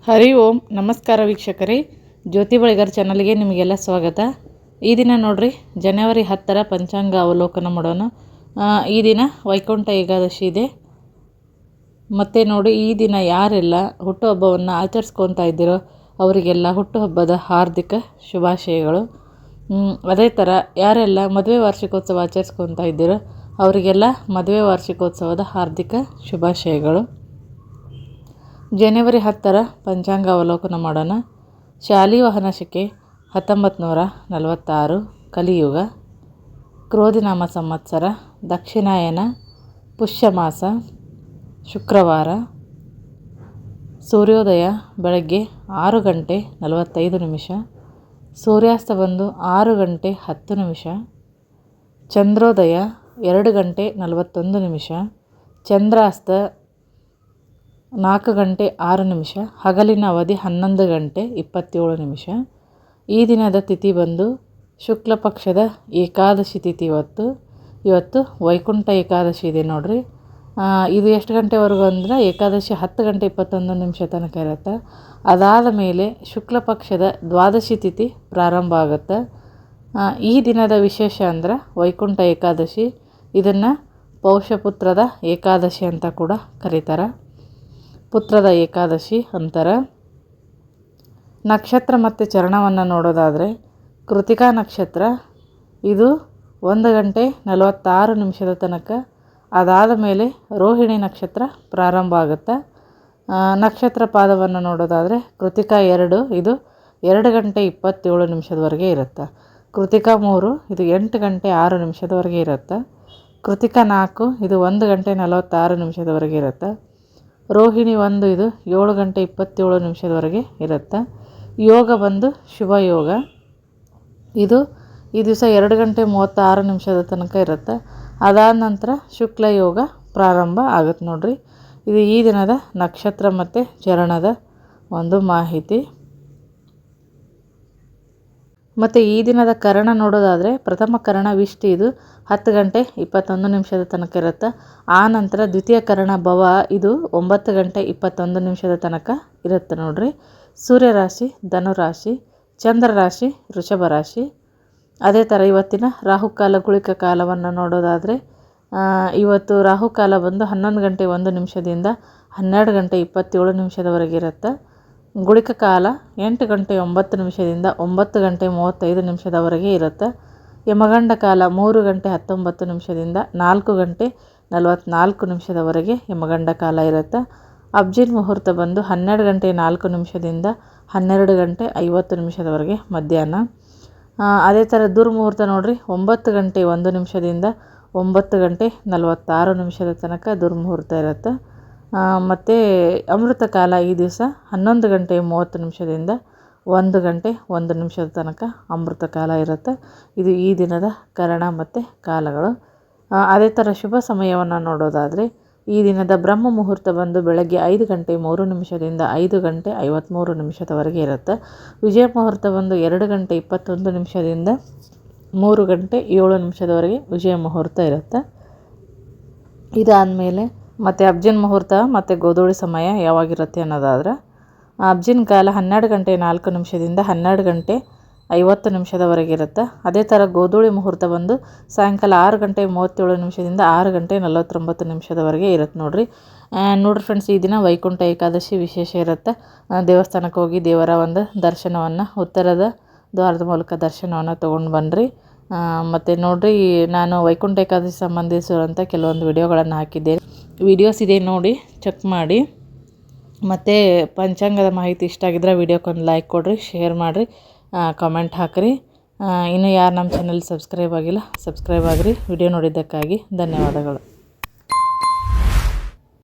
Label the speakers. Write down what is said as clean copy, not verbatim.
Speaker 1: ಹರಿ ಓಂ ನಮಸ್ಕಾರ ವೀಕ್ಷಕರೇ, ಜ್ಯೋತಿ ಬಳಿಗಾರ್ ಚಾನಲ್ಗೆ ನಿಮಗೆಲ್ಲ ಸ್ವಾಗತ. ಈ ದಿನ ನೋಡ್ರಿ ಜನವರಿ 10ರ ಪಂಚಾಂಗ ಅವಲೋಕನ ಮಾಡೋಣ. ಈ ದಿನ ವೈಕುಂಠ ಏಕಾದಶಿ ಇದೆ. ಮತ್ತು ನೋಡಿ, ಈ ದಿನ ಯಾರೆಲ್ಲ ಹುಟ್ಟುಹಬ್ಬವನ್ನು ಆಚರಿಸ್ಕೊತಾ ಇದ್ದೀರೋ ಅವರಿಗೆಲ್ಲ ಹುಟ್ಟುಹಬ್ಬದ ಹಾರ್ದಿಕ ಶುಭಾಶಯಗಳು. ಅದೇ ಥರ ಯಾರೆಲ್ಲ ಮದುವೆ ವಾರ್ಷಿಕೋತ್ಸವ ಆಚರಿಸ್ಕೊತಾ ಇದ್ದೀರೋ ಅವರಿಗೆಲ್ಲ ಮದುವೆ ವಾರ್ಷಿಕೋತ್ಸವದ ಹಾರ್ದಿಕ ಶುಭಾಶಯಗಳು. ಜನವರಿ 10ರ ಪಂಚಾಂಗ ಅವಲೋಕನ ಮಾಡೋಣ. ಶಾಲಿವಾಹನ ಶಕೆ 1946, ಕಲಿಯುಗ, ಕ್ರೋಧಿನಾಮ ಸಂವತ್ಸರ, ದಕ್ಷಿಣಾಯನ, ಪುಷ್ಯಮಾಸ, ಶುಕ್ರವಾರ, ಸೂರ್ಯೋದಯ ಬೆಳಗ್ಗೆ 6 ಗಂಟೆ 45 ನಿಮಿಷ, ಸೂರ್ಯಾಸ್ತ ಬಂದು 6 ಗಂಟೆ 10 ನಿಮಿಷ, ಚಂದ್ರೋದಯ 2 ಗಂಟೆ 41 ನಿಮಿಷ, ಚಂದ್ರಾಸ್ತ 4 ಗಂಟೆ 6 ನಿಮಿಷ, ಹಗಲಿನ ಅವಧಿ 11 ಗಂಟೆ 27 ನಿಮಿಷ. ಈ ದಿನದ ತಿಥಿ ಬಂದು ಶುಕ್ಲ ಪಕ್ಷದ ಏಕಾದಶಿ ತಿಥಿ. ಇವತ್ತು ವೈಕುಂಠ ಏಕಾದಶಿ ಇದೆ ನೋಡ್ರಿ. ಇದು ಎಷ್ಟು ಗಂಟೆವರೆಗೂ ಅಂದರೆ ಏಕಾದಶಿ 10 ಗಂಟೆ 21 ನಿಮಿಷ ತನಕ ಇರುತ್ತೆ. ಅದಾದ ಮೇಲೆ ಶುಕ್ಲ ಪಕ್ಷದ ದ್ವಾದಶಿ ತಿಥಿ ಪ್ರಾರಂಭ ಆಗುತ್ತೆ. ಈ ದಿನದ ವಿಶೇಷ ಅಂದ್ರೆ ವೈಕುಂಠ ಏಕಾದಶಿ. ಇದನ್ನು ಪೌಷಪುತ್ರದ ಏಕಾದಶಿ ಅಂತ ಕೂಡ ಕರೀತಾರೆ. ಪುತ್ರದ ಏಕಾದಶಿ ಅಂತಾರೆ. ನಕ್ಷತ್ರ ಮತ್ತು ಚರಣವನ್ನು ನೋಡೋದಾದರೆ ಕೃತಿಕಾ ನಕ್ಷತ್ರ ಇದು 1 ಗಂಟೆ 46 ನಿಮಿಷದ ತನಕ. ಅದಾದ ಮೇಲೆ ರೋಹಿಣಿ ನಕ್ಷತ್ರ ಪ್ರಾರಂಭ ಆಗುತ್ತೆ. ನಕ್ಷತ್ರ ಪಾದವನ್ನು ನೋಡೋದಾದರೆ ಕೃತಿಕಾ 2 ಇದು 2 ಗಂಟೆ 27 ನಿಮಿಷದವರೆಗೆ ಇರುತ್ತೆ. ಕೃತಿಕಾ 3 ಇದು 8 ಗಂಟೆ 6 ನಿಮಿಷದವರೆಗೆ ಇರುತ್ತೆ. ಕೃತಿಕಾ 4 ಇದು 1 ಗಂಟೆ 46 ನಿಮಿಷದವರೆಗೆ ಇರುತ್ತೆ. ರೋಹಿಣಿ 1 ಇದು 7 ಗಂಟೆ 27 ನಿಮಿಷದವರೆಗೆ ಇರುತ್ತೆ. ಯೋಗ ಬಂದು ಶುಭ ಯೋಗ. ಇದು ಈ ದಿವಸ 2 ಗಂಟೆ 36 ನಿಮಿಷದ ತನಕ ಇರುತ್ತೆ. ಅದಾದ ನಂತರ ಶುಕ್ಲ ಯೋಗ ಪ್ರಾರಂಭ ಆಗುತ್ತೆ ನೋಡ್ರಿ. ಇದು ಈ ದಿನದ ನಕ್ಷತ್ರ ಮತ್ತು ಚರಣದ ಒಂದು ಮಾಹಿತಿ. ಮತ್ತು ಈ ದಿನದ ಕರಣ ನೋಡೋದಾದರೆ ಪ್ರಥಮ ಕರಣ ವಿಷ್ಟಿ, ಇದು 10 ಗಂಟೆ 21 ನಿಮಿಷದ ತನಕ ಇರುತ್ತೆ. ಆ ನಂತರ ದ್ವಿತೀಯ ಕರಣ ಭವ, ಇದು 9 ಗಂಟೆ 21 ನಿಮಿಷದ ತನಕ ಇರುತ್ತೆ ನೋಡ್ರಿ. ಸೂರ್ಯ ರಾಶಿ ಧನುರಾಶಿ, ಚಂದ್ರ ರಾಶಿ ವೃಷಭ ರಾಶಿ. ಅದೇ ಥರ ಇವತ್ತಿನ ರಾಹುಕಾಲ ಗುಳಿಕ ಕಾಲವನ್ನು ನೋಡೋದಾದರೆ ಇವತ್ತು ರಾಹುಕಾಲ ಬಂದು 11 ಗಂಟೆ 1 ನಿಮಿಷದಿಂದ 12 ಗಂಟೆ 27 ನಿಮಿಷದವರೆಗೆ ಇರುತ್ತೆ. ಗುಳಿಕ ಕಾಲ 8 ಗಂಟೆ 9 ನಿಮಿಷದಿಂದ 9 ಗಂಟೆ 35 ನಿಮಿಷದವರೆಗೆ ಇರುತ್ತೆ. ಯಮಗಂಡ ಕಾಲ 3 ಗಂಟೆ 19 ನಿಮಿಷದಿಂದ 4 ಗಂಟೆ 44 ನಿಮಿಷದವರೆಗೆ ಯಮಗಂಡ ಕಾಲ ಇರುತ್ತೆ. ಅಬ್ಜಿನ್ ಮುಹೂರ್ತ ಬಂದು 12 ಗಂಟೆ 4 ನಿಮಿಷದಿಂದ 12 ಗಂಟೆ 50 ನಿಮಿಷದವರೆಗೆ ಮಧ್ಯಾಹ್ನ. ಅದೇ ಥರ ದುರ್ಮುಹೂರ್ತ ನೋಡ್ರಿ 9 ಗಂಟೆ 1 ನಿಮಿಷದಿಂದ 9 ಗಂಟೆ 46 ನಿಮಿಷದ ತನಕ ದುರ್ಮುಹೂರ್ತ ಇರುತ್ತೆ. ಮತ್ತು ಅಮೃತ ಕಾಲ ಈ ದಿವಸ 11 ಗಂಟೆ 30 ನಿಮಿಷದಿಂದ 1 ಗಂಟೆ 1 ನಿಮಿಷದ ತನಕ ಅಮೃತ ಕಾಲ ಇರುತ್ತೆ. ಇದು ಈ ದಿನದ ಕರಣ ಮತ್ತು ಕಾಲಗಳು. ಅದೇ ಥರ ಶುಭ ಸಮಯವನ್ನು ನೋಡೋದಾದರೆ ಈ ದಿನದ ಬ್ರಹ್ಮ ಮುಹೂರ್ತ ಬಂದು ಬೆಳಗ್ಗೆ 5 ಗಂಟೆ 3 ನಿಮಿಷದಿಂದ 5 ಗಂಟೆ 53 ನಿಮಿಷದವರೆಗೆ ಇರುತ್ತೆ. ವಿಜಯ ಮುಹೂರ್ತ ಬಂದು 2 ಗಂಟೆ 21 ನಿಮಿಷದಿಂದ 3 ಗಂಟೆ 7 ನಿಮಿಷದವರೆಗೆ ವಿಜಯ ಮುಹೂರ್ತ ಇರುತ್ತೆ. ಇದಾದಮೇಲೆ ಮತ್ತು ಅಬ್ಜಿನ್ ಮುಹೂರ್ತ ಮತ್ತು ಗೋಧೂಳಿ ಸಮಯ ಯಾವಾಗಿರುತ್ತೆ ಅನ್ನೋದಾದರೆ ಅಬ್ಜಿನ್ ಕಾಲ 12 ಗಂಟೆ 4 ನಿಮಿಷದಿಂದ 12 ಗಂಟೆ 50 ನಿಮಿಷದವರೆಗೆ ಇರುತ್ತೆ. ಅದೇ ಥರ ಗೋಧೂಳಿ ಮುಹೂರ್ತ ಬಂದು ಸಾಯಂಕಾಲ 6 ಗಂಟೆ 37 ನಿಮಿಷದಿಂದ 6 ಗಂಟೆ 49 ನಿಮಿಷದವರೆಗೆ ಇರುತ್ತೆ ನೋಡ್ರಿ ಫ್ರೆಂಡ್ಸ್, ಈ ದಿನ ವೈಕುಂಠ ಏಕಾದಶಿ ವಿಶೇಷ ಇರುತ್ತೆ. ದೇವಸ್ಥಾನಕ್ಕೆ ಹೋಗಿ ದೇವರ ಒಂದು ದರ್ಶನವನ್ನು ಉತ್ತರದ ದ್ವಾರದ ಮೂಲಕ ದರ್ಶನವನ್ನು ತೊಗೊಂಡು ಬನ್ನಿರಿ. ಮತ್ತು ನೋಡಿರಿ, ನಾನು ವೈಕುಂಠ ಏಕಾದಶಿ ಸಂಬಂಧಿಸಿರುವಂಥ ಕೆಲವೊಂದು ವಿಡಿಯೋಗಳನ್ನು ಹಾಕಿದ್ದೇನೆ. ವಿಡಿಯೋಸ್ ಇದೆ, ನೋಡಿ ಚೆಕ್ ಮಾಡಿ. ಮತ್ತು ಪಂಚಾಂಗದ ಮಾಹಿತಿ ಇಷ್ಟ ಆಗಿದ್ರೆ ವಿಡಿಯೋಕ್ಕೊಂದು ಲೈಕ್ ಕೊಡಿರಿ, ಶೇರ್ ಮಾಡಿರಿ, ಕಮೆಂಟ್ ಹಾಕಿರಿ. ಇನ್ನೂ ಯಾರು ನಮ್ಮ ಚಾನಲ್ ಸಬ್ಸ್ಕ್ರೈಬ್ ಆಗಿಲ್ಲ ಸಬ್ಸ್ಕ್ರೈಬ್ ಆಗಿರಿ. ವಿಡಿಯೋ ನೋಡಿದ್ದಕ್ಕಾಗಿ ಧನ್ಯವಾದಗಳು.